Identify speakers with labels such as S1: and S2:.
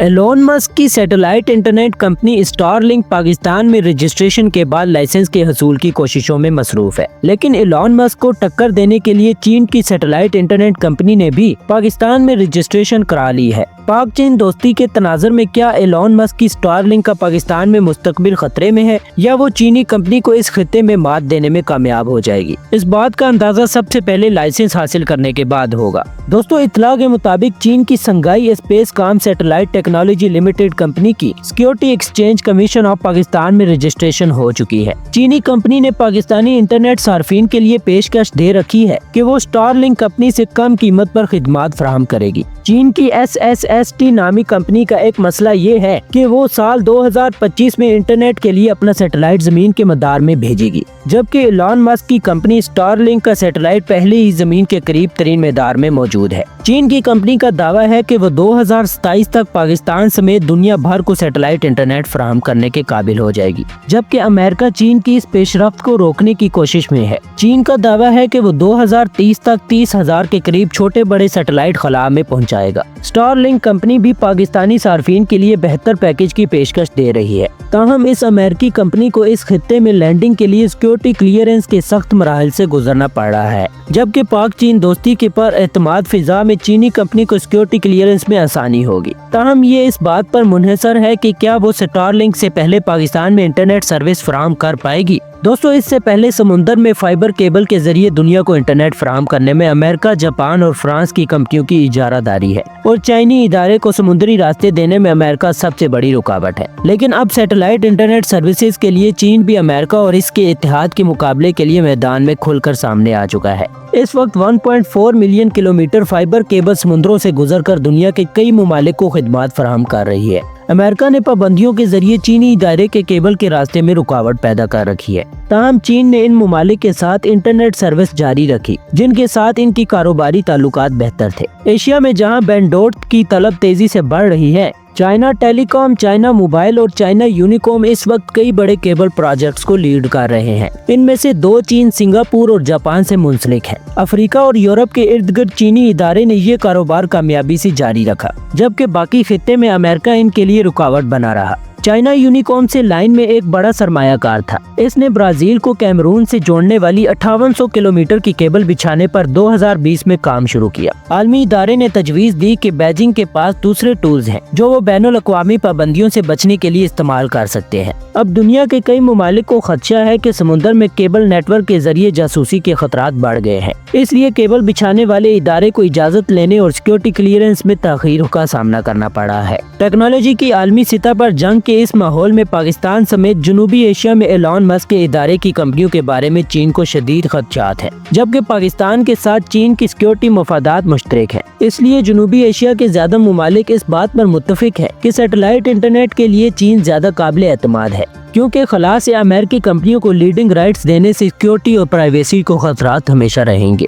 S1: Elon Musk की satellite internet company Starlink Pakistan में registration के बाद लाइसेंस के हसूल की कोशिशों में मसरूफ है, लेकिन एलोन मस्क को टक्कर देने के लिए चीन की सैटेलाइट इंटरनेट कंपनी ने भी पाकिस्तान में रजिस्ट्रेशन करा ली है। पाक चीन दोस्ती के तनाज़ुर में क्या एलोन मस्क की स्टारलिंक का पाकिस्तान में मुस्तकबिल खतरे में है, या वो चीनी कंपनी को इस खित्ते में मात देने में कामयाब हो जाएगी? इस बात का अंदाजा सबसे पहले लाइसेंस हासिल करने के बाद होगा। दोस्तों, इत्तला के मुताबिक चीन की संघाई स्पेस काम सैटेलाइट टेक्नोलॉजी लिमिटेड कंपनी की security exchange commission of Pakistan में रजिस्ट्रेशन हो चुकी है। चीनी कंपनी ने पाकिस्तानी इंटरनेट सार्फिन के लिए पेशकश दे रखी है कि वो स्टारलिंक कंपनी से कम कीमत पर खिदमत फराहम करेगी। चीन की SSST नामी कंपनी का एक मसला ये है कि वो साल 2025 में इंटरनेट के लिए अपना सैटेलाइट जमीन के मदार में भेजेगी, जबकि एलोन मस्क की कंपनी स्टारलिंक का सैटेलाइट पहले ही जमीन के करीब तरीन मैदार में मौजूद है। चीन की कंपनी का दावा है कि वो 2027 तक पाकिस्तान समेत दुनिया भर को सैटेलाइट इंटरनेट फराहम करने के काबिल हो जाएगी, जबकि अमेरिका चीन की इस पेशरफ्त को रोकने की कोशिश में है। चीन का दावा है कि वो 2030 तक 30,000 के करीब छोटे बड़े सैटेलाइट खला में पहुंचाएगा। स्टारलिंक कंपनी भी पाकिस्तानी सार्फिन के लिए बेहतर पैकेज की पेशकश दे रही है, ताहम इस अमेरिकी कंपनी को इस खित्ते में लैंडिंग के लिए सिक्योरिटी क्लियरेंस के सख्त मराहल से गुजरना पड़ रहा है, जबकि पाक चीन दोस्ती के पर एतमाद फिजा में चीनी कंपनी को सिक्योरिटी क्लियरेंस में आसानी होगी। ताहम ये इस बात पर मुनहसर है कि क्या वो स्टारलिंक से पहले पाकिस्तान में इंटरनेट सर्विस फराहम कर पाएगी। दोस्तों, इससे पहले समुंदर में फाइबर केबल के जरिए दुनिया को इंटरनेट फराहम करने में अमेरिका, जापान और फ्रांस की कंपनियों की इजारादारी है, और चाइनी इदारे को समुद्री रास्ते देने में अमेरिका सबसे बड़ी रुकावट है। लेकिन अब सैटेलाइट इंटरनेट सर्विसेज के लिए चीन भी अमेरिका और इसके इत्तेहाद के मुकाबले के लिए मैदान में खुलकर सामने आ चुका है। इस वक्त 1.4 मिलियन किलोमीटर फाइबर केबल समुद्रों से गुजरकर दुनिया के कई ममालिक को खिदमत फराहम कर रही है। अमेरिका ने पाबंदियों के जरिए चीनी इदारे के केबल के रास्ते में रुकावट पैदा कर रखी है, ताहम चीन ने इन ममालिक के साथ इंटरनेट सर्विस जारी रखी, जिनके साथ इनकी कारोबारी ताल्लुकात बेहतर थे। एशिया में जहां बैंडविड्थ की तलब तेजी से बढ़ रही है, चाइना टेलीकॉम, चाइना मोबाइल और चाइना यूनिकॉम इस वक्त कई बड़े केबल प्रोजेक्ट्स को लीड कर रहे हैं। इनमें से 2 चीन, सिंगापुर और जापान से मुंसलिक हैं। अफ्रीका और यूरोप के इर्द गिर्द चीनी इदारे ने ये कारोबार कामयाबी से जारी रखा, जबकि बाकी खित्ते में अमेरिका इनके लिए रुकावट बना रहा। चाइना यूनिकॉम से लाइन में एक बड़ा सरमायाकार था। इसने ब्राजील को कैमरून से जोड़ने वाली 5800 किलोमीटर की केबल बिछाने पर 2020 में काम शुरू किया। आलमी इदारे ने तजवीज़ दी कि बीजिंग के पास दूसरे टूल्स हैं जो वो बैनुल अक़वामी पाबंदियों से बचने के लिए इस्तेमाल कर सकते हैं। अब दुनिया के कई ममालिक को खदशा है कि समुद्र में केबल नेटवर्क के जरिए जासूसी के खतरात बढ़ गए हैं, इसलिए केबल बिछाने वाले इदारे को इजाजत लेने और सिक्योरिटी क्लियरेंस में ताख़ीर का सामना करना पड़ा है। टेक्नोलॉजी की आलमी सतह पर जंग के इस माहौल में पाकिस्तान समेत जनूबी एशिया में एलोन मस्क के इदारे की कंपनियों के बारे में चीन को शदीद खदशात हैं, जबकि पाकिस्तान के साथ चीन की सिक्योरिटी मफादात मुश्तरक हैं। इसलिए जनूबी एशिया के ज्यादा ममालिक इस बात पर मुत्तफिक है कि सैटेलाइट इंटरनेट के लिए चीन ज्यादा काबिल एतमाद है, क्योंकि खला से अमेरिकी कंपनियों को लीडिंग राइट्स देने से सिक्योरिटी और प्राइवेसी को खतरात हमेशा रहेंगे।